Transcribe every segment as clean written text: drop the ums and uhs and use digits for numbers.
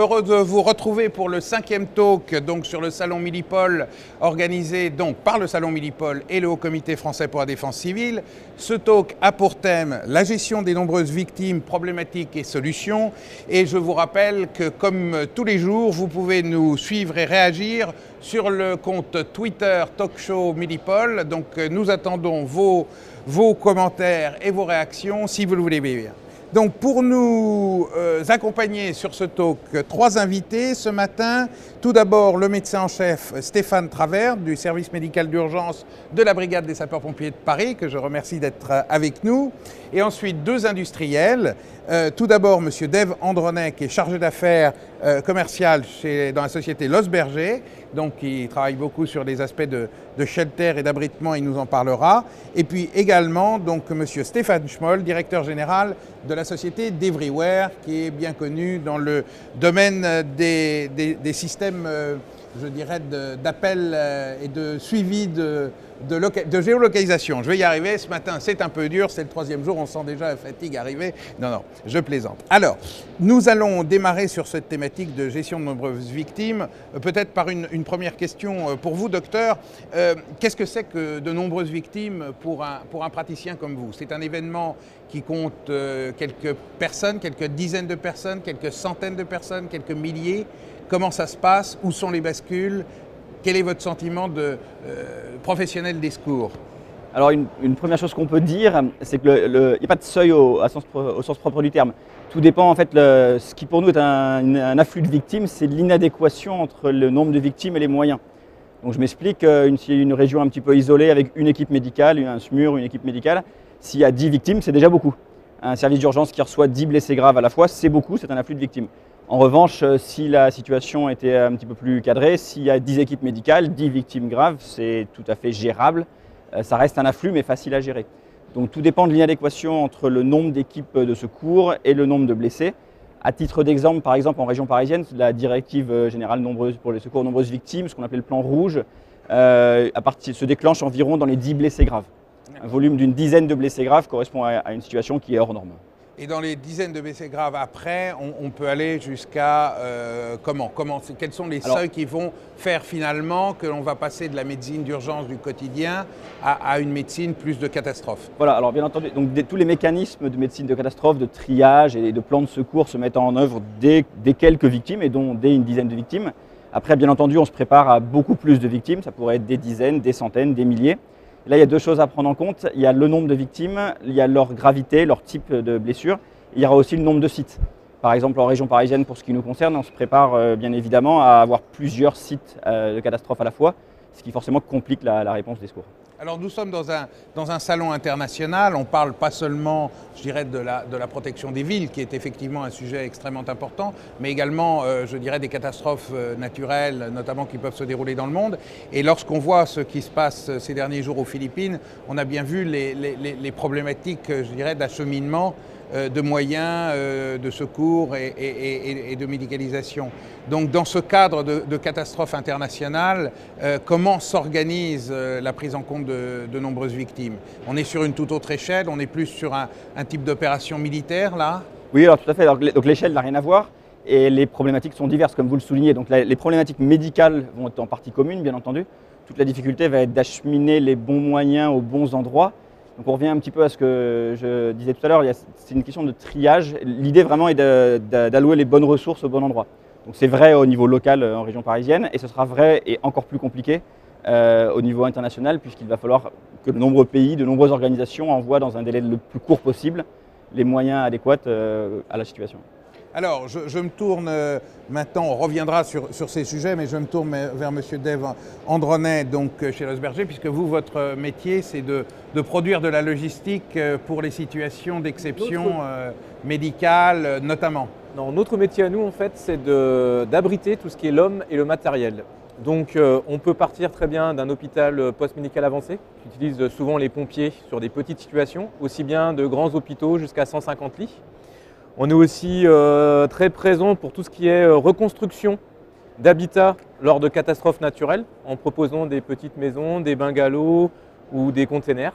heureux de vous retrouver pour le 5e talk donc, sur le Salon Milipol, organisé donc, par le Salon Milipol et le Haut Comité français pour la défense civile. Ce talk a pour thème la gestion des nombreuses victimes, problématiques et solutions. Et je vous rappelle que comme tous les jours, vous pouvez nous suivre et réagir sur le compte Twitter Talkshow Milipol. Donc nous attendons vos commentaires et vos réactions si vous le voulez bien. Donc pour nous accompagner sur ce talk, 3 invités ce matin. Tout d'abord le médecin en chef Stéphane Travert du service médical d'urgence de la brigade des sapeurs-pompiers de Paris, que je remercie d'être avec nous. Et ensuite 2 industriels. Tout d'abord monsieur Dave Andronet, qui est chargé d'affaires commerciales dans la société Los Bergers, donc il travaille beaucoup sur des aspects de shelter et d'abritement, il nous en parlera. Et puis également donc monsieur Stéphane Schmoll, directeur général de la société d'Everywhere, qui est bien connu dans le domaine des systèmes, je dirais, d'appel et de suivi de géolocalisation. Je vais y arriver, ce matin c'est un peu dur, c'est le 3e jour, on sent déjà la fatigue arriver. Non, je plaisante. Alors, nous allons démarrer sur cette thématique de gestion de nombreuses victimes, peut-être par une première question pour vous, docteur. Qu'est-ce que c'est que de nombreuses victimes pour un praticien comme vous? C'est un événement qui compte quelques personnes, quelques dizaines de personnes, quelques centaines de personnes, quelques milliers. Comment ça se passe? Où sont les bascules? Quel est votre sentiment de professionnel des secours? Alors une première chose qu'on peut dire, c'est qu'il n'y a pas de seuil au sens propre du terme. Tout dépend en fait, ce qui pour nous est un afflux de victimes, c'est l'inadéquation entre le nombre de victimes et les moyens. Donc je m'explique, une région un petit peu isolée avec une équipe médicale, un SMUR, une équipe médicale, s'il y a 10 victimes, c'est déjà beaucoup. Un service d'urgence qui reçoit 10 blessés graves à la fois, c'est beaucoup, c'est un afflux de victimes. En revanche, si la situation était un petit peu plus cadrée, s'il y a 10 équipes médicales, 10 victimes graves, c'est tout à fait gérable. Ça reste un afflux, mais facile à gérer. Donc tout dépend de l'inadéquation entre le nombre d'équipes de secours et le nombre de blessés. À titre d'exemple, par exemple, en région parisienne, la directive générale pour les secours aux nombreuses victimes, ce qu'on appelle le plan rouge, se déclenche environ dans les 10 blessés graves. Un volume d'une dizaine de blessés graves correspond à une situation qui est hors norme. Et dans les dizaines de blessés graves après, on peut aller jusqu'à quels sont les seuils qui vont faire finalement que l'on va passer de la médecine d'urgence du quotidien à une médecine plus de catastrophe? Voilà, alors bien entendu, donc tous les mécanismes de médecine de catastrophe, de triage et de plan de secours se mettent en œuvre dès quelques victimes et dès une dizaine de victimes. Après, bien entendu, on se prépare à beaucoup plus de victimes, ça pourrait être des dizaines, des centaines, des milliers. Là, il y a 2 choses à prendre en compte. Il y a le nombre de victimes, il y a leur gravité, leur type de blessure. Il y aura aussi le nombre de sites. Par exemple, en région parisienne, pour ce qui nous concerne, on se prépare bien évidemment à avoir plusieurs sites de catastrophe à la fois, ce qui forcément complique la réponse des secours. Alors nous sommes dans un salon international, on parle pas seulement, je dirais, de la protection des villes, qui est effectivement un sujet extrêmement important, mais également, je dirais, des catastrophes naturelles, notamment qui peuvent se dérouler dans le monde. Et lorsqu'on voit ce qui se passe ces derniers jours aux Philippines, on a bien vu les problématiques, je dirais, d'acheminement de moyens de secours et de médicalisation. Donc dans ce cadre de catastrophe internationale, comment s'organise la prise en compte de nombreuses victimes? On est sur une toute autre échelle, on est plus sur un type d'opération militaire là? Oui, alors tout à fait. Donc l'échelle n'a rien à voir et les problématiques sont diverses comme vous le soulignez. Donc les problématiques médicales vont être en partie communes bien entendu. Toute la difficulté va être d'acheminer les bons moyens aux bons endroits. Donc on revient un petit peu à ce que je disais tout à l'heure, c'est une question de triage. L'idée vraiment est d'allouer les bonnes ressources au bon endroit. Donc c'est vrai au niveau local en région parisienne et ce sera vrai et encore plus compliqué au niveau international puisqu'il va falloir que de nombreux pays, de nombreuses organisations envoient dans un délai le plus court possible les moyens adéquats à la situation. Alors, je me tourne maintenant, on reviendra sur ces sujets, mais je me tourne vers M. Dave Andronet, donc chez Los Bergers, puisque vous, votre métier, c'est de produire de la logistique pour les situations d'exception médicales, notamment. Non, notre métier à nous, en fait, c'est d'abriter tout ce qui est l'homme et le matériel. Donc, on peut partir très bien d'un hôpital post-médical avancé, qui utilise souvent les pompiers sur des petites situations, aussi bien de grands hôpitaux jusqu'à 150 lits. On est aussi très présent pour tout ce qui est reconstruction d'habitats lors de catastrophes naturelles, en proposant des petites maisons, des bungalows ou des containers.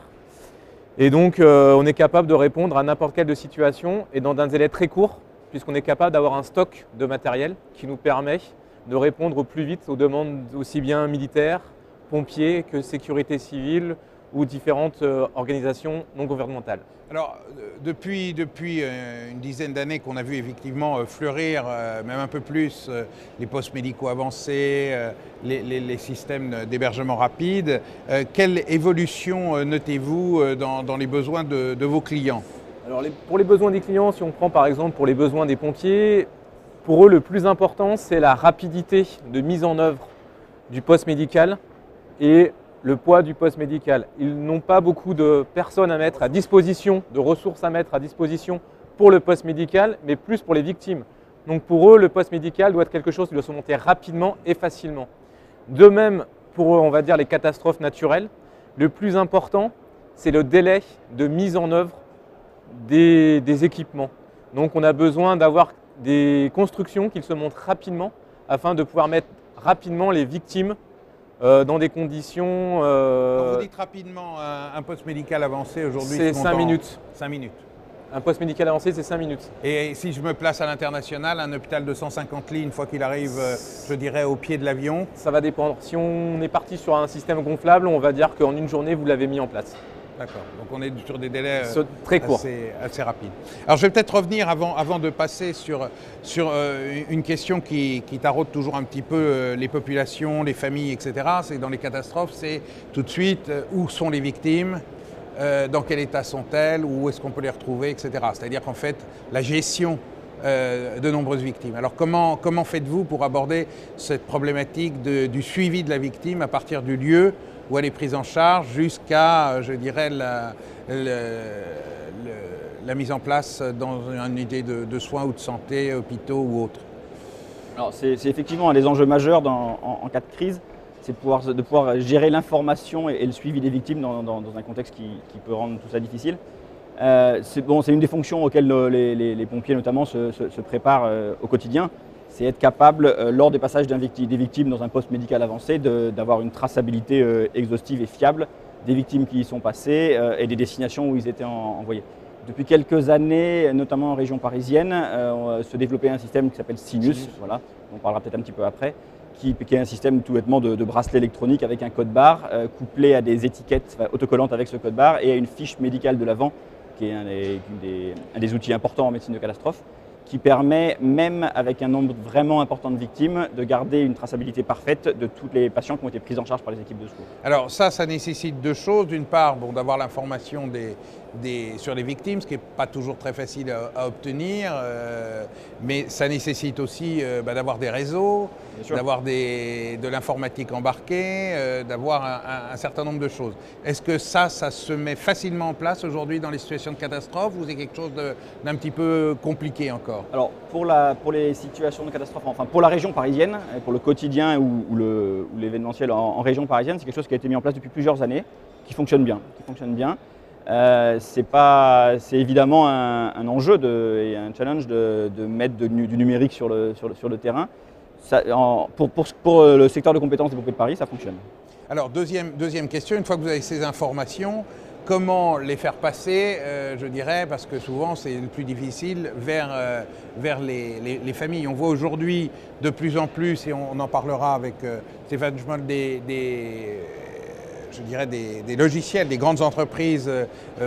Et donc, on est capable de répondre à n'importe quelle situation et dans un délai très court puisqu'on est capable d'avoir un stock de matériel qui nous permet de répondre au plus vite aux demandes aussi bien militaires, pompiers que sécurité civile ou différentes organisations non gouvernementales. Alors, depuis une dizaine d'années qu'on a vu effectivement fleurir, même un peu plus, les postes médicaux avancés, les systèmes d'hébergement rapide, quelle évolution notez-vous dans les besoins de vos clients? Alors, pour les besoins des clients, si on prend par exemple pour les besoins des pompiers, pour eux le plus important c'est la rapidité de mise en œuvre du poste médical et le poids du poste médical. Ils n'ont pas beaucoup de personnes à mettre à disposition, de ressources à mettre à disposition pour le poste médical, mais plus pour les victimes. Donc pour eux, le poste médical doit être quelque chose qui doit se monter rapidement et facilement. De même, pour on va dire les catastrophes naturelles, le plus important, c'est le délai de mise en œuvre des équipements. Donc on a besoin d'avoir des constructions qui se montent rapidement afin de pouvoir mettre rapidement les victimes dans des conditions… Quand vous dites rapidement un poste médical avancé aujourd'hui, c'est 5 minutes. 5 minutes. Un poste médical avancé, c'est 5 minutes. Et si je me place à l'international, un hôpital de 150 lits, une fois qu'il arrive, je dirais, au pied de l'avion? Ça va dépendre. Si on est parti sur un système gonflable, on va dire qu'en une journée, vous l'avez mis en place. D'accord, donc on est sur des délais très courts. Assez rapides. Alors je vais peut-être revenir avant de passer sur une question qui taraude toujours un petit peu les populations, les familles, etc. C'est dans les catastrophes, c'est tout de suite où sont les victimes, dans quel état sont-elles, où est-ce qu'on peut les retrouver, etc. C'est-à-dire qu'en fait, la gestion de nombreuses victimes. Alors comment faites-vous pour aborder cette problématique du suivi de la victime à partir du lieu où elle est prise en charge jusqu'à, je dirais, la mise en place dans une unité de soins ou de santé, hôpitaux ou autres? Alors c'est effectivement un des enjeux majeurs en cas de crise, c'est de pouvoir gérer l'information et le suivi des victimes dans un contexte qui peut rendre tout ça difficile. C'est une des fonctions auxquelles les pompiers notamment se préparent au quotidien. C'est être capable, lors des passages des victimes dans un poste médical avancé, d'avoir une traçabilité exhaustive et fiable des victimes qui y sont passées et des destinations où ils étaient envoyés. Depuis quelques années, notamment en région parisienne, se développait un système qui s'appelle Sinus, voilà, on parlera peut-être un petit peu après, qui est un système tout bêtement de bracelet électronique avec un code barre couplé à des étiquettes autocollantes avec ce code barre et à une fiche médicale de l'avant, qui est un des outils importants en médecine de catastrophe, qui permet, même avec un nombre vraiment important de victimes, de garder une traçabilité parfaite de tous les patients qui ont été pris en charge par les équipes de secours. Alors ça nécessite deux choses. D'une part, d'avoir l'information sur les victimes, ce qui n'est pas toujours très facile à obtenir, mais ça nécessite aussi d'avoir des réseaux, d'avoir de l'informatique embarquée, d'avoir un certain nombre de choses. Est-ce que ça se met facilement en place aujourd'hui dans les situations de catastrophe ou c'est quelque chose d'un petit peu compliqué encore? Alors pour les situations de catastrophe, enfin pour la région parisienne, pour le quotidien ou l'événementiel en région parisienne, c'est quelque chose qui a été mis en place depuis plusieurs années, qui fonctionne bien. C'est évidemment un enjeu et un challenge de mettre du numérique sur le terrain. Ça, pour le secteur de compétences des pompiers de Paris, ça fonctionne. Alors deuxième question, une fois que vous avez ces informations, comment les faire passer, je dirais, parce que souvent c'est le plus difficile, vers les familles. On voit aujourd'hui de plus en plus, et on en parlera avec Stéphane Schmoll, des logiciels, des grandes entreprises,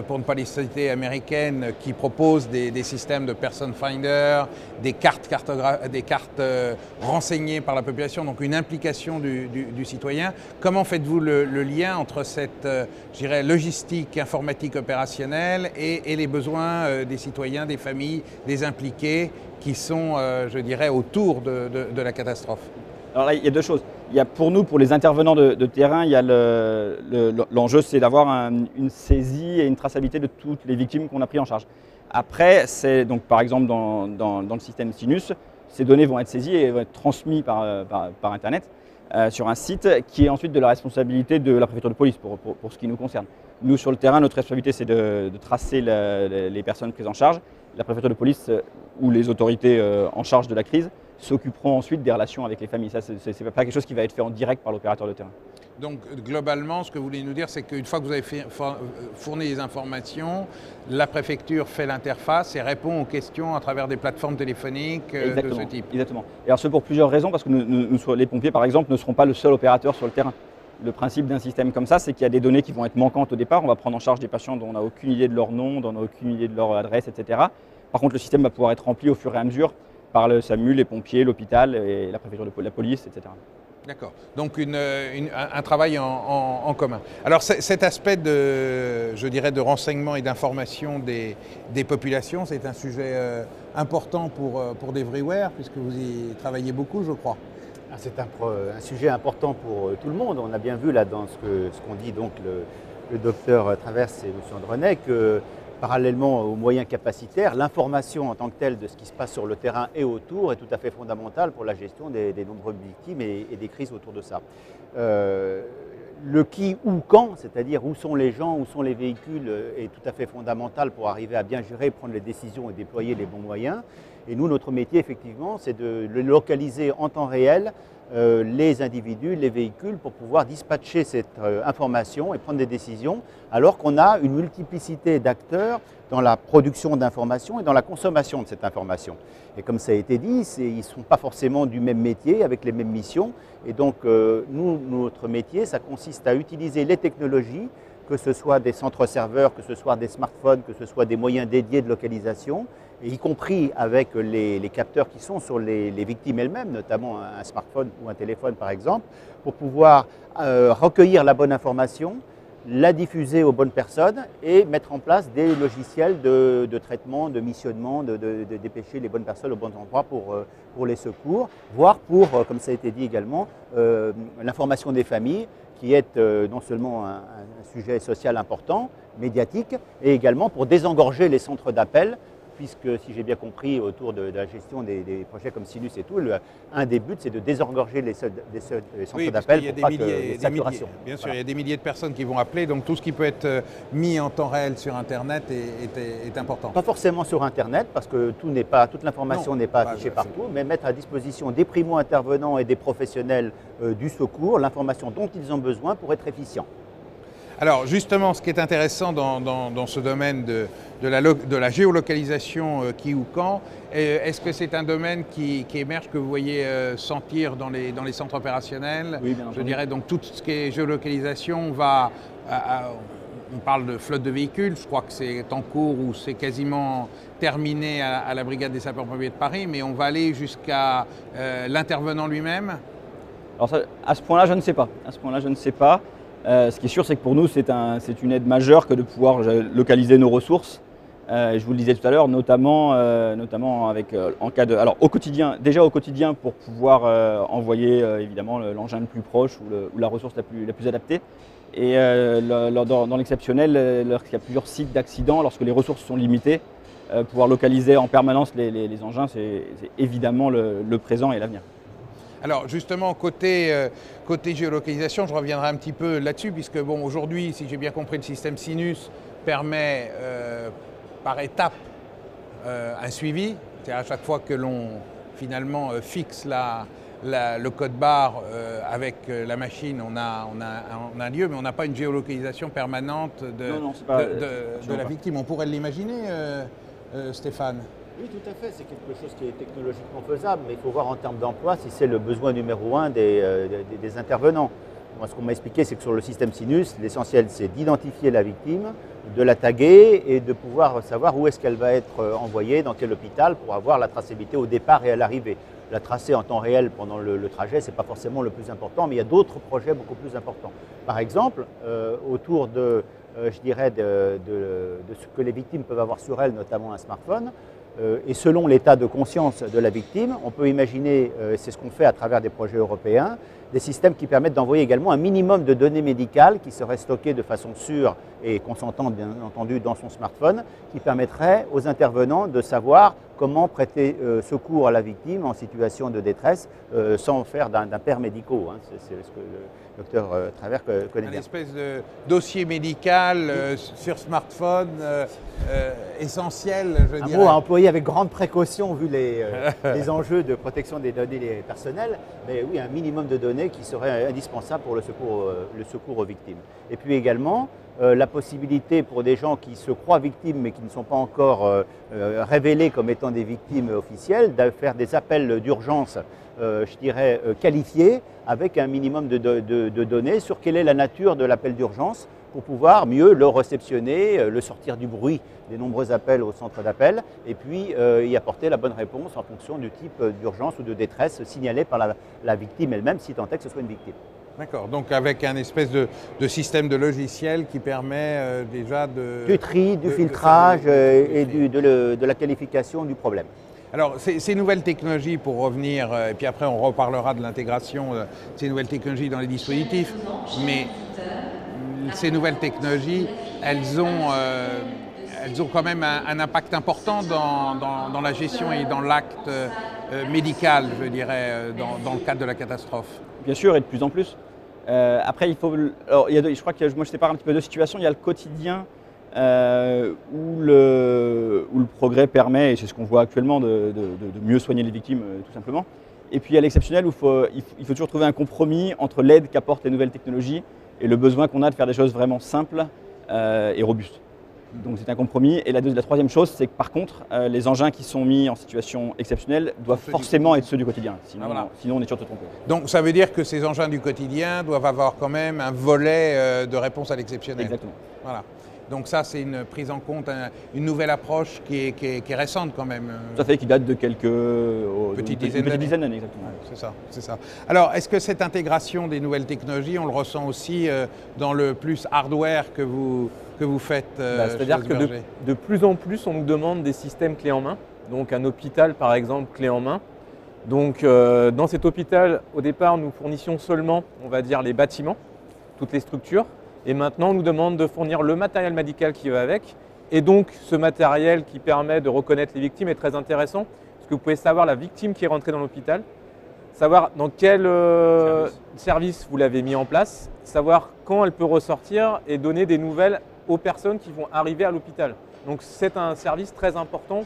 pour ne pas les citer, américaines, qui proposent des systèmes de person finder, des cartes renseignées par la population, donc une implication du citoyen. Comment faites-vous le lien entre cette logistique informatique opérationnelle et les besoins des citoyens, des familles, des impliqués qui sont, autour de la catastrophe? Alors là, il y a deux choses. Pour nous, pour les intervenants de terrain, l'enjeu, c'est d'avoir une saisie et une traçabilité de toutes les victimes qu'on a prises en charge. Après, donc par exemple dans le système Sinus, ces données vont être saisies et vont être transmises par Internet sur un site qui est ensuite de la responsabilité de la préfecture de police pour ce qui nous concerne. Nous, sur le terrain, notre responsabilité, c'est de tracer les personnes prises en charge. La préfecture de police ou les autorités en charge de la crise s'occuperont ensuite des relations avec les familles. Ça, c'est pas quelque chose qui va être fait en direct par l'opérateur de terrain. Donc globalement, ce que vous voulez nous dire, c'est qu'une fois que vous avez fourni les informations, la préfecture fait l'interface et répond aux questions à travers des plateformes téléphoniques de ce type. Exactement. Et alors, ce pour plusieurs raisons, parce que les pompiers, par exemple, ne seront pas le seul opérateur sur le terrain. Le principe d'un système comme ça, c'est qu'il y a des données qui vont être manquantes au départ. On va prendre en charge des patients dont on n'a aucune idée de leur nom, dont on n'a aucune idée de leur adresse, etc. Par contre, le système va pouvoir être rempli au fur et à mesure par le SAMU, les pompiers, l'hôpital et la préfecture de la police, etc. D'accord. Donc un travail en commun. Alors cet aspect je dirais, de renseignement et d'information des populations, c'est un sujet important pour DevryWare, puisque vous y travaillez beaucoup, je crois. C'est un sujet important pour tout le monde. On a bien vu là dans ce qu'ont dit donc le docteur Traverse et M. Andrenet que parallèlement aux moyens capacitaires, l'information en tant que telle de ce qui se passe sur le terrain et autour est tout à fait fondamentale pour la gestion des nombreuses victimes et des crises autour de ça. Le qui, où, quand, c'est-à-dire où sont les gens, où sont les véhicules, est tout à fait fondamental pour arriver à bien gérer, prendre les décisions et déployer les bons moyens. Et nous, notre métier, effectivement, c'est de localiser en temps réel les individus, les véhicules, pour pouvoir dispatcher cette information et prendre des décisions, alors qu'on a une multiplicité d'acteurs dans la production d'informations et dans la consommation de cette information. Et comme ça a été dit, ils ne sont pas forcément du même métier, avec les mêmes missions. Et donc, notre métier, ça consiste à utiliser les technologies, que ce soit des centres serveurs, que ce soit des smartphones, que ce soit des moyens dédiés de localisation, et y compris avec les capteurs qui sont sur les victimes elles-mêmes, notamment un smartphone ou un téléphone par exemple, pour pouvoir recueillir la bonne information, la diffuser aux bonnes personnes et mettre en place des logiciels de traitement, de missionnement, de dépêcher les bonnes personnes au bon endroit pour les secours, voire pour, comme ça a été dit également, l'information des familles, qui est non seulement un sujet social important, médiatique, et également pour désengorger les centres d'appel, puisque, si j'ai bien compris, autour de la gestion des projets comme Sinus et tout, un des buts, c'est de désengorger les centres d'appel pour pas qu'il y ait saturation. Bien sûr, il y a des milliers de personnes qui vont appeler, donc tout ce qui peut être mis en temps réel sur Internet est important. Pas forcément sur Internet, parce que toute l'information n'est pas affichée partout, mais mettre à disposition des primo-intervenants et des professionnels du secours l'information dont ils ont besoin pour être efficients. Alors justement, ce qui est intéressant dans ce domaine de la géolocalisation qui ou quand, est-ce que c'est un domaine qui émerge, que vous voyez sentir dans les centres opérationnels? Oui, bien entendu. Je dirais donc tout ce qui est géolocalisation on parle de flotte de véhicules, je crois que c'est en cours ou c'est quasiment terminé à la brigade des sapeurs-pompiers de Paris, mais on va aller jusqu'à l'intervenant lui-même? Alors ça, à ce point-là, je ne sais pas. Ce qui est sûr, c'est que pour nous, c'est une aide majeure que de pouvoir localiser nos ressources. Je vous le disais tout à l'heure, notamment avec, en cas de, alors au quotidien pour pouvoir envoyer évidemment l'engin le plus proche ou la ressource la plus adaptée. Et dans l'exceptionnel, lorsqu'il y a plusieurs sites d'accident, lorsque les ressources sont limitées, pouvoir localiser en permanence les engins, c'est évidemment le présent et l'avenir. Alors justement, côté géolocalisation, je reviendrai un petit peu là-dessus, puisque bon, aujourd'hui, si j'ai bien compris, le système Sinus permet par étape un suivi. C'est-à-dire à chaque fois que l'on finalement fixe le code barre avec la machine, on a un lieu, mais on n'a pas une géolocalisation permanente de la victime. On pourrait l'imaginer, Stéphane? Oui, tout à fait. C'est quelque chose qui est technologiquement faisable, mais il faut voir en termes d'emploi si c'est le besoin numéro un des intervenants. Moi, ce qu'on m'a expliqué, c'est que sur le système Sinus, l'essentiel, c'est d'identifier la victime, de la taguer et de pouvoir savoir où est-ce qu'elle va être envoyée, dans quel hôpital, pour avoir la traçabilité au départ et à l'arrivée. La tracer en temps réel pendant le trajet, ce n'est pas forcément le plus important, mais il y a d'autres projets beaucoup plus importants. Par exemple, autour de ce que les victimes peuvent avoir sur elles, notamment un smartphone, et selon l'état de conscience de la victime, on peut imaginer, c'est ce qu'on fait à travers des projets européens, des systèmes qui permettent d'envoyer également un minimum de données médicales qui seraient stockées de façon sûre et consentante bien entendu dans son smartphone, qui permettrait aux intervenants de savoir comment prêter secours à la victime en situation de détresse sans faire d'impairs médicaux. Hein. C'est ce que le docteur Travers connaît bien. Une espèce de dossier médical sur smartphone essentiel, je dirais. Un mot à employer avec grande précaution vu les enjeux de protection des données personnelles, mais oui, un minimum de données qui serait indispensable pour le secours aux victimes. Et puis également, la possibilité pour des gens qui se croient victimes mais qui ne sont pas encore révélés comme étant des victimes officielles, de faire des appels d'urgence, je dirais, qualifiés, avec un minimum de données sur quelle est la nature de l'appel d'urgence pour pouvoir mieux le réceptionner, le sortir du bruit des nombreux appels au centre d'appel et puis y apporter la bonne réponse en fonction du type d'urgence ou de détresse signalée par la victime elle-même, si tant est que ce soit une victime. D'accord, donc avec un espèce de système de logiciel qui permet déjà du tri, du filtrage et de la qualification du problème. Alors, ces nouvelles technologies, pour revenir, et puis après on reparlera de l'intégration de ces nouvelles technologies dans les dispositifs, mais ces nouvelles technologies, elles ont quand même un impact important dans la gestion et dans l'acte médical, je dirais, dans le cadre de la catastrophe. Bien sûr, et de plus en plus. Après, il faut. Alors, je crois que moi je sépare un petit peu deux situations. Il y a le quotidien où le progrès permet, et c'est ce qu'on voit actuellement, de mieux soigner les victimes, tout simplement. Et puis il y a l'exceptionnel où il faut toujours trouver un compromis entre l'aide qu'apportent les nouvelles technologies et le besoin qu'on a de faire des choses vraiment simples et robustes. Donc c'est un compromis. Et la troisième chose, c'est que par contre, les engins qui sont mis en situation exceptionnelle doivent forcément être ceux du quotidien. Sinon, sinon on est sûr de se tromper. Donc ça veut dire que ces engins du quotidien doivent avoir quand même un volet de réponse à l'exceptionnel. Exactement. Voilà. Donc ça, c'est une prise en compte, une nouvelle approche qui est récente quand même. Tout à fait, qui date de quelques petites dizaines d'années. Exactement. C'est ça. Alors, est-ce que cette intégration des nouvelles technologies, on le ressent aussi dans le plus hardware que vous faites C'est-à-dire que de plus en plus, on nous demande des systèmes clés en main. Donc un hôpital, par exemple, clé en main. Donc dans cet hôpital, au départ, nous fournissions seulement, on va dire, les bâtiments, toutes les structures. Et maintenant, on nous demande de fournir le matériel médical qui va avec. Et donc, ce matériel qui permet de reconnaître les victimes est très intéressant. Parce que vous pouvez savoir la victime qui est rentrée dans l'hôpital, savoir dans quel service vous l'avez mis en place, savoir quand elle peut ressortir et donner des nouvelles aux personnes qui vont arriver à l'hôpital. Donc, c'est un service très important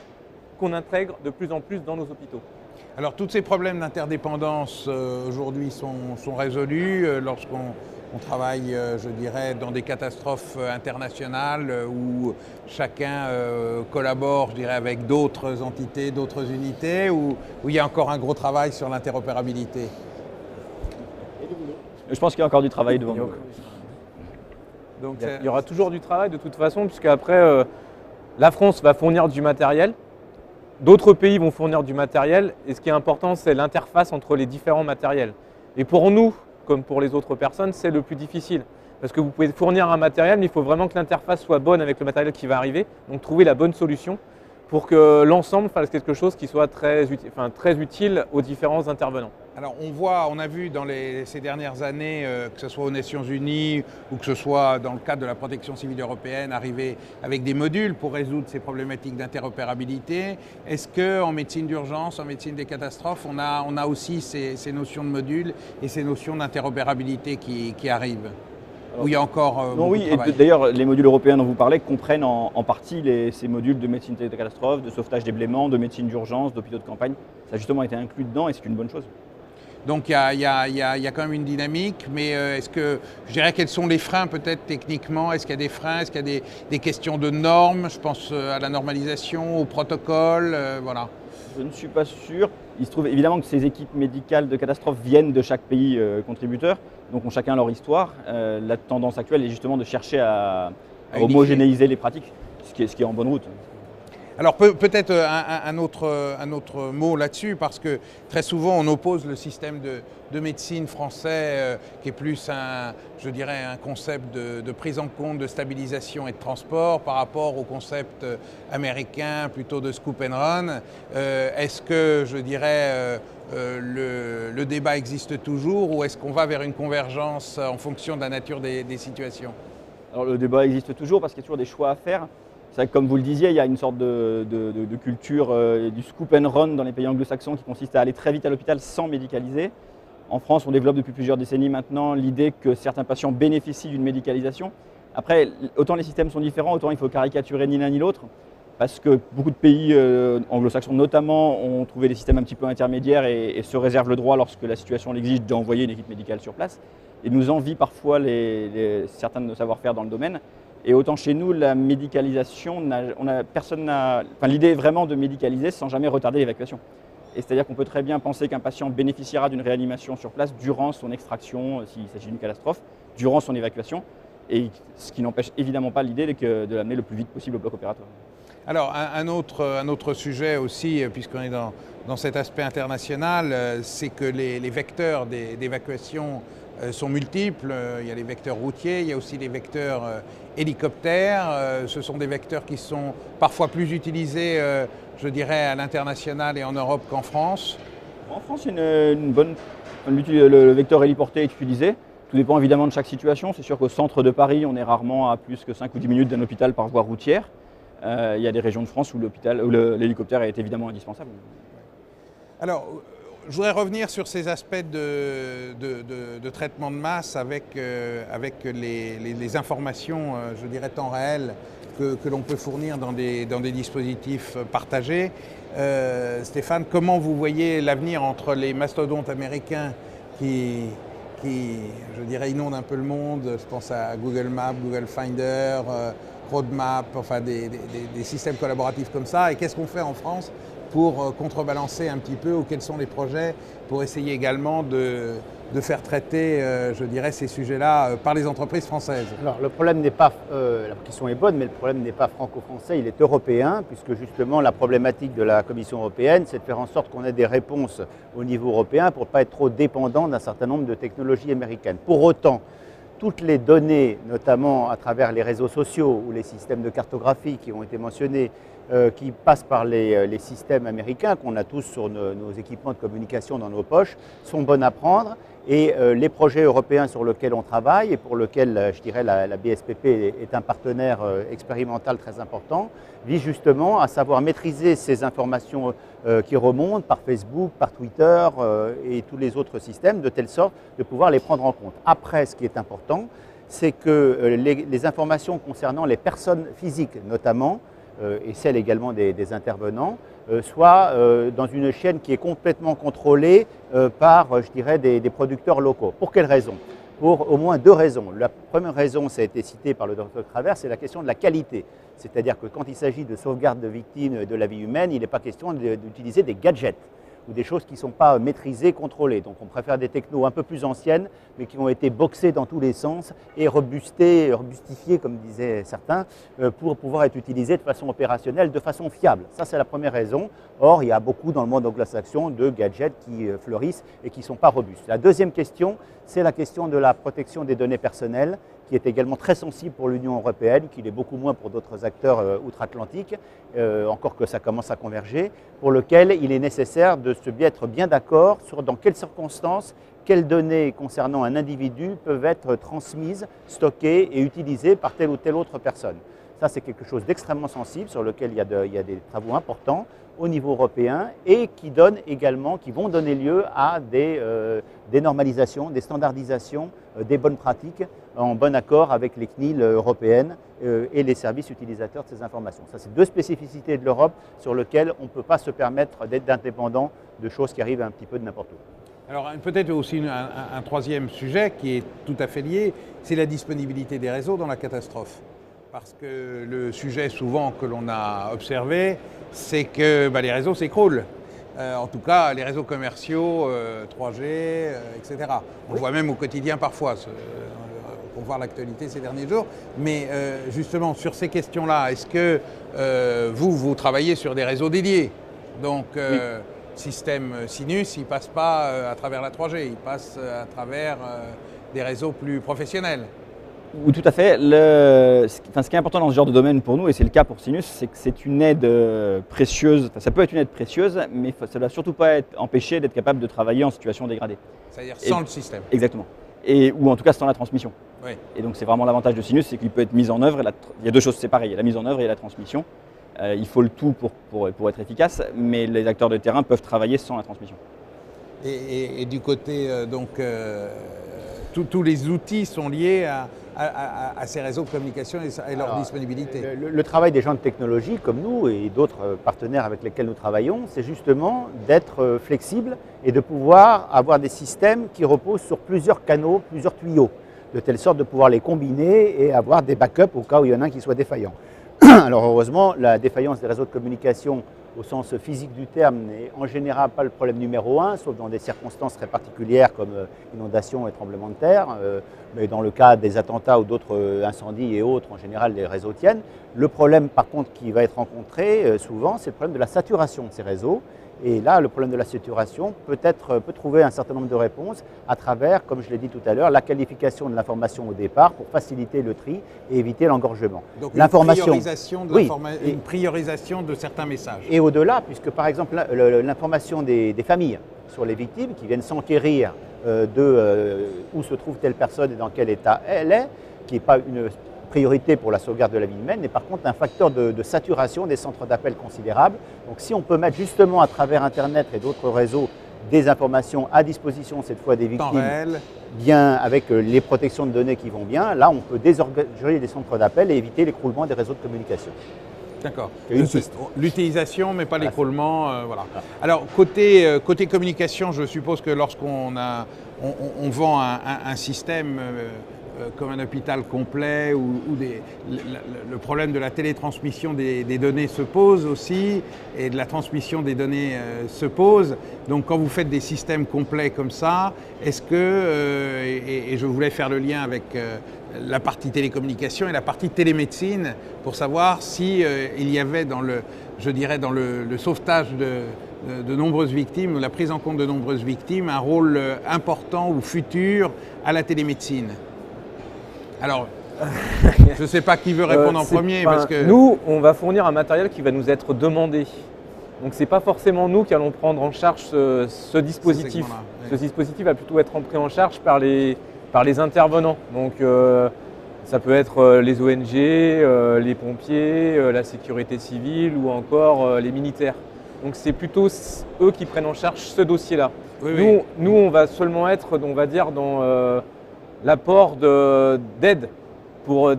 qu'on intègre de plus en plus dans nos hôpitaux. Alors, tous ces problèmes d'interdépendance aujourd'hui sont résolus lorsqu'on travaille, je dirais, dans des catastrophes internationales où chacun collabore, je dirais, avec d'autres entités, d'autres unités, où il y a encore un gros travail sur l'interopérabilité. Je pense qu'il y a encore du travail devant nous. Donc, il y aura toujours du travail de toute façon, puisque après, la France va fournir du matériel, d'autres pays vont fournir du matériel, et ce qui est important, c'est l'interface entre les différents matériels. Et pour nous, comme pour les autres personnes, c'est le plus difficile. Parce que vous pouvez fournir un matériel, mais il faut vraiment que l'interface soit bonne avec le matériel qui va arriver. Donc trouver la bonne solution pour que l'ensemble fasse quelque chose qui soit très utile aux différents intervenants. Alors on a vu dans ces dernières années, que ce soit aux Nations Unies ou que ce soit dans le cadre de la protection civile européenne, arriver avec des modules pour résoudre ces problématiques d'interopérabilité. Est-ce qu'en médecine d'urgence, en médecine des catastrophes, on a aussi ces notions de modules et ces notions d'interopérabilité qui arrivent? Où il y a encore beaucoup de travail. D'ailleurs, les modules européens dont vous parlez comprennent en partie ces modules de médecine des catastrophes, de sauvetage des blêments, de médecine d'urgence, d'hôpitaux de campagne. Ça a justement été inclus dedans et c'est une bonne chose. Donc il y a quand même une dynamique, mais est-ce que, je dirais, quels sont les freins peut-être techniquement? Est-ce qu'il y a des freins? Est-ce qu'il y a des questions de normes? Je pense à la normalisation, au protocole, voilà. Je ne suis pas sûr. Il se trouve évidemment que ces équipes médicales de catastrophe viennent de chaque pays contributeur, donc ont chacun leur histoire. La tendance actuelle est justement de chercher à homogénéiser les pratiques, ce qui est en bonne route. Alors peut-être un autre mot là-dessus, parce que très souvent on oppose le système de médecine français qui est plus je dirais un concept de prise en compte, de stabilisation et de transport par rapport au concept américain plutôt de scoop and run. Est-ce que je dirais le débat existe toujours, ou est-ce qu'on va vers une convergence en fonction de la nature des situations? Alors le débat existe toujours parce qu'il y a toujours des choix à faire. C'est vrai que comme vous le disiez, il y a une sorte de culture du scoop and run dans les pays anglo-saxons qui consiste à aller très vite à l'hôpital sans médicaliser. En France, on développe depuis plusieurs décennies maintenant l'idée que certains patients bénéficient d'une médicalisation. Après, autant les systèmes sont différents, autant il faut caricaturer ni l'un ni l'autre, parce que beaucoup de pays anglo-saxons notamment ont trouvé des systèmes un petit peu intermédiaires et se réservent le droit, lorsque la situation l'exige, d'envoyer une équipe médicale sur place et nous envient parfois certains de nos savoir-faire dans le domaine. Et autant chez nous, la médicalisation, l'idée est vraiment de médicaliser sans jamais retarder l'évacuation. Et c'est-à-dire qu'on peut très bien penser qu'un patient bénéficiera d'une réanimation sur place durant son extraction, s'il s'agit d'une catastrophe, durant son évacuation, et ce qui n'empêche évidemment pas l'idée de l'amener le plus vite possible au bloc opératoire. Alors un autre sujet aussi, puisqu'on est dans cet aspect international, c'est que les vecteurs d'évacuation sont multiples. Il y a les vecteurs routiers, il y a aussi les vecteurs hélicoptères. Ce sont des vecteurs qui sont parfois plus utilisés, je dirais, à l'international et en Europe qu'en France. En France, le vecteur héliporté est utilisé. Tout dépend évidemment de chaque situation. C'est sûr qu'au centre de Paris, on est rarement à plus que 5 ou 10 minutes d'un hôpital par voie routière. Il y a des régions de France où l'hélicoptère est évidemment indispensable. Alors, je voudrais revenir sur ces aspects de traitement de masse avec les informations, je dirais, temps réel que l'on peut fournir dans des dispositifs partagés. Stéphane, comment vous voyez l'avenir entre les mastodontes américains qui, je dirais, inondent un peu le monde? Je pense à Google Maps, Google Finder, Roadmap, enfin des systèmes collaboratifs comme ça. Et qu'est-ce qu'on fait en France pour contrebalancer un petit peu, ou quels sont les projets pour essayer également de faire traiter, je dirais, ces sujets-là par les entreprises françaises? Alors le problème n'est pas, la question est bonne, mais le problème n'est pas franco-français, il est européen, puisque justement la problématique de la Commission européenne, c'est de faire en sorte qu'on ait des réponses au niveau européen pour ne pas être trop dépendant d'un certain nombre de technologies américaines. Pour autant, toutes les données, notamment à travers les réseaux sociaux ou les systèmes de cartographie qui ont été mentionnés, qui passent par les systèmes américains qu'on a tous sur nos équipements de communication dans nos poches, sont bonnes à prendre. Et les projets européens sur lesquels on travaille et pour lesquels, je dirais, la BSPP est un partenaire expérimental très important, vise justement à savoir maîtriser ces informations qui remontent par Facebook, par Twitter et tous les autres systèmes, de telle sorte de pouvoir les prendre en compte. Après, ce qui est important, c'est que les informations concernant les personnes physiques notamment, et celles également des intervenants, soit dans une chaîne qui est complètement contrôlée par, je dirais, des producteurs locaux. Pour quelles raisons? Pour au moins deux raisons. La première raison, ça a été cité par le Dr Travers, c'est la question de la qualité. C'est-à-dire que quand il s'agit de sauvegarde de victimes de la vie humaine, il n'est pas question d'utiliser des gadgets ou des choses qui ne sont pas maîtrisées, contrôlées. Donc on préfère des technos un peu plus anciennes, mais qui ont été boxées dans tous les sens et robustifiées, comme disaient certains, pour pouvoir être utilisées de façon opérationnelle, de façon fiable. Ça, c'est la première raison. Or, il y a beaucoup dans le monde anglo-saxon de gadgets qui fleurissent et qui ne sont pas robustes. La deuxième question, c'est la question de la protection des données personnelles, qui est également très sensible pour l'Union européenne, qui l'est beaucoup moins pour d'autres acteurs outre-Atlantique, encore que ça commence à converger, pour lequel il est nécessaire d'être bien d'accord sur dans quelles circonstances, quelles données concernant un individu peuvent être transmises, stockées et utilisées par telle ou telle autre personne. Ça, c'est quelque chose d'extrêmement sensible sur lequel il y a des travaux importants au niveau européen et qui vont donner lieu à des normalisations, des standardisations, des bonnes pratiques en bon accord avec les CNIL européennes et les services utilisateurs de ces informations. Ça, c'est deux spécificités de l'Europe sur lesquelles on ne peut pas se permettre d'être indépendant de choses qui arrivent un petit peu de n'importe où. Alors peut-être aussi un troisième sujet qui est tout à fait lié, c'est la disponibilité des réseaux dans la catastrophe. Parce que le sujet souvent que l'on a observé, c'est que les réseaux s'écroulent. En tout cas, les réseaux commerciaux, 3G, etc. On le voit même au quotidien parfois. On voir l'actualité ces derniers jours. Mais justement, sur ces questions-là, est-ce que vous travaillez sur des réseaux dédiés? Donc, Oui. système Sinus, il ne passe pas à travers la 3G, il passe à travers des réseaux plus professionnels. Oui, tout à fait. Ce qui est important dans ce genre de domaine pour nous, et c'est le cas pour Sinus, c'est que c'est une aide précieuse. Enfin, ça peut être une aide précieuse, mais ça ne doit surtout pas être empêché d'être capable de travailler en situation dégradée. C'est-à-dire sans le système. Exactement. Ou en tout cas sans la transmission. Oui. Et donc c'est vraiment l'avantage de Sinus, c'est qu'il peut être mis en œuvre. Il y a deux choses séparées, il y a la mise en œuvre et la transmission. Il faut le tout pour être efficace, mais les acteurs de terrain peuvent travailler sans la transmission. Et du côté, tous les outils sont liés à ces réseaux de communication et leur disponibilité. Le travail des gens de technologie comme nous et d'autres partenaires avec lesquels nous travaillons, c'est justement d'être flexible et de pouvoir avoir des systèmes qui reposent sur plusieurs canaux, plusieurs tuyaux, de telle sorte de pouvoir les combiner et avoir des backups au cas où il y en a un qui soit défaillant. Alors heureusement, la défaillance des réseaux de communication au sens physique du terme n'est en général pas le problème numéro un, sauf dans des circonstances très particulières comme inondations et tremblements de terre. Mais dans le cas des attentats ou d'autres incendies et autres, en général, les réseaux tiennent. Le problème, par contre, qui va être rencontré souvent, c'est le problème de la saturation de ces réseaux. Et là, le problème de la saturation peut trouver un certain nombre de réponses à travers, comme je l'ai dit tout à l'heure, la qualification de l'information au départ pour faciliter le tri et éviter l'engorgement. Donc une priorisation de certains messages. Et au-delà, puisque par exemple l'information des familles sur les victimes qui viennent s'enquérir où se trouve telle personne et dans quel état elle est, qui n'est pas une priorité pour la sauvegarde de la vie humaine, mais par contre un facteur de saturation des centres d'appel considérable. Donc si on peut mettre justement à travers Internet et d'autres réseaux des informations à disposition, cette fois des victimes, bien avec les protections de données qui vont bien, là on peut désorganiser les centres d'appel et éviter l'écroulement des réseaux de communication. D'accord. L'utilisation, mais pas l'écroulement. Voilà. Alors, côté communication, je suppose que lorsqu'on vend un système comme un hôpital complet le problème de la télétransmission des données se pose aussi et de la transmission des données se pose. Donc quand vous faites des systèmes complets comme ça, est-ce que, et je voulais faire le lien avec la partie télécommunication et la partie télémédecine pour savoir si il y avait dans le sauvetage de nombreuses victimes, ou la prise en compte de nombreuses victimes, un rôle important ou futur à la télémédecine. Alors, je ne sais pas qui veut répondre en premier. Parce que nous, on va fournir un matériel qui va nous être demandé. Donc, ce n'est pas forcément nous qui allons prendre en charge ce dispositif. Ce dispositif va plutôt être pris en charge par les intervenants. Donc, ça peut être les ONG, les pompiers, la sécurité civile ou encore les militaires. Donc, c'est plutôt eux qui prennent en charge ce dossier-là. Oui, nous, on va seulement être, on va dire, dans l'apport d'aide pour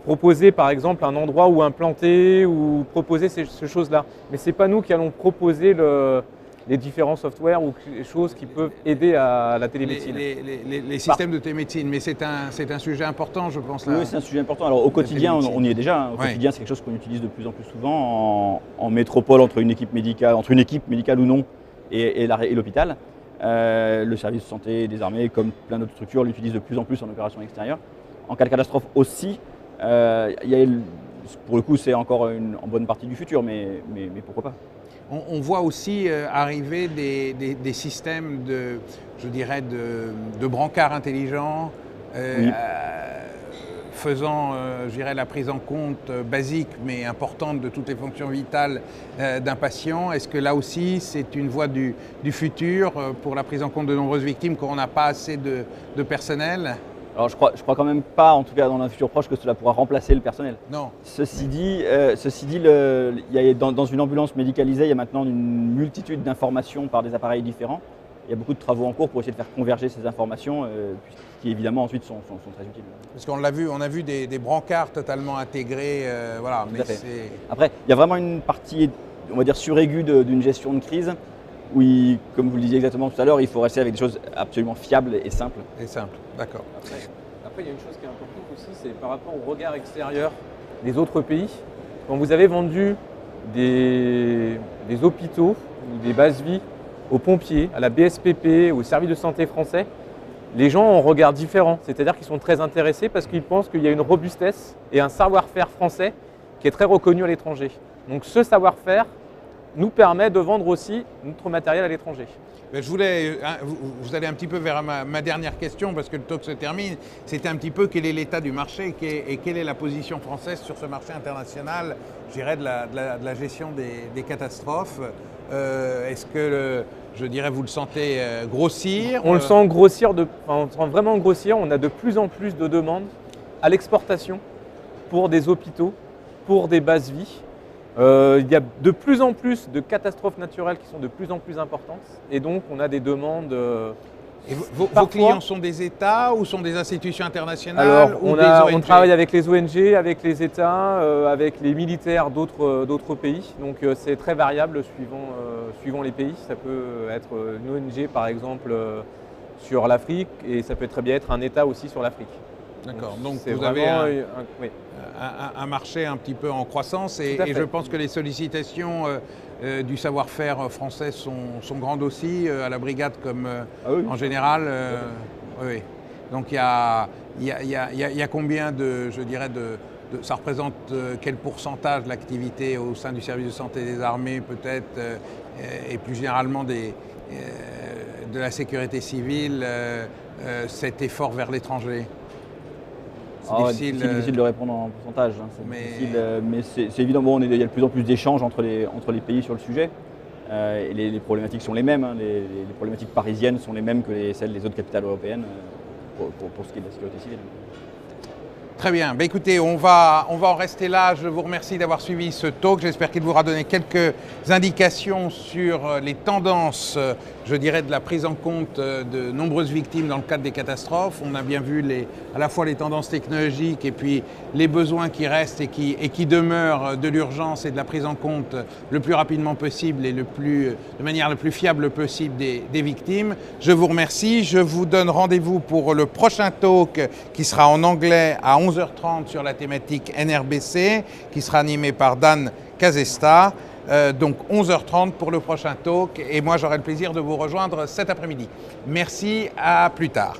proposer par exemple un endroit où implanter ou proposer ces choses-là. Mais ce n'est pas nous qui allons proposer les différents softwares ou les choses qui peuvent aider à la télémédecine. Les systèmes de télémédecine, mais c'est un sujet important, je pense. Là. Oui, c'est un sujet important. Alors au quotidien, on y est déjà. Au quotidien, c'est quelque chose qu'on utilise de plus en plus souvent en métropole entre une équipe médicale ou non et l'hôpital. Le service de santé des armées, comme plein d'autres structures, l'utilise de plus en plus en opération extérieure. En cas de catastrophe aussi, pour le coup c'est encore en bonne partie du futur, mais pourquoi pas. On voit aussi arriver des systèmes de brancards intelligents, Oui. faisant la prise en compte basique mais importante de toutes les fonctions vitales d'un patient. Est-ce que là aussi c'est une voie du futur pour la prise en compte de nombreuses victimes quand on n'a pas assez de personnel? Alors je crois quand même pas, en tout cas dans un futur proche, que cela pourra remplacer le personnel. Non. Ceci dit, dans une ambulance médicalisée, il y a maintenant une multitude d'informations par des appareils différents. Il y a beaucoup de travaux en cours pour essayer de faire converger ces informations, qui évidemment ensuite sont très utiles. Parce qu'on l'a vu, on a vu des brancards totalement intégrés, voilà. Mais après, il y a vraiment une partie, on va dire, suraiguë d'une gestion de crise, où, comme vous le disiez exactement tout à l'heure, il faut rester avec des choses absolument fiables et simples. Et simples, d'accord. Après, il y a une chose qui est importante aussi, c'est par rapport au regard extérieur des autres pays. Quand vous avez vendu des hôpitaux ou des bases-vie aux pompiers, à la BSPP, au service de santé français, les gens ont un regard différent. C'est-à-dire qu'ils sont très intéressés parce qu'ils pensent qu'il y a une robustesse et un savoir-faire français qui est très reconnu à l'étranger. Donc ce savoir-faire nous permet de vendre aussi notre matériel à l'étranger. Je voulais, vous allez un petit peu vers ma dernière question parce que le talk se termine. C'était un petit peu quel est l'état du marché et quelle est la position française sur ce marché international, je dirais, de la gestion des catastrophes. Est-ce que, je dirais, vous le sentez grossir? On le sent grossir, on le sent vraiment grossir. On a de plus en plus de demandes à l'exportation pour des hôpitaux, pour des bases vie. Il y a de plus en plus de catastrophes naturelles qui sont de plus en plus importantes et donc on a des demandes. Et vos clients sont des États ou sont des institutions internationales? Alors ou des ONG? on travaille avec les ONG, avec les États, avec les militaires d'autres pays. Donc c'est très variable suivant les pays. Ça peut être une ONG par exemple sur l'Afrique et ça peut très bien être un État aussi sur l'Afrique. D'accord, donc c'est vous avez oui. un marché un petit peu en croissance et je pense que les sollicitations du savoir-faire français sont grandes aussi, à la brigade comme oui. en général. Oui. Donc il y a combien je dirais, ça représente quel pourcentage de l'activité au sein du service de santé des armées peut-être et plus généralement de la sécurité civile, cet effort vers l'étranger? C'est difficile de répondre en pourcentage, hein. Mais c'est évident, bon, il y a de plus en plus d'échanges entre les pays sur le sujet. Et les problématiques sont les mêmes, hein. Les problématiques parisiennes sont les mêmes que celles des autres capitales européennes pour ce qui est de la sécurité civile. Très bien. Écoutez, on va en rester là. Je vous remercie d'avoir suivi ce talk. J'espère qu'il vous aura donné quelques indications sur les tendances, je dirais, de la prise en compte de nombreuses victimes dans le cadre des catastrophes. On a bien vu à la fois les tendances technologiques et puis les besoins qui restent et qui demeurent de l'urgence et de la prise en compte le plus rapidement possible et de manière la plus fiable possible des victimes. Je vous remercie. Je vous donne rendez-vous pour le prochain talk qui sera en anglais à 11h30 sur la thématique NRBC, qui sera animé par Dan Casesta. Donc 11h30 pour le prochain talk et moi j'aurai le plaisir de vous rejoindre cet après-midi. Merci, à plus tard.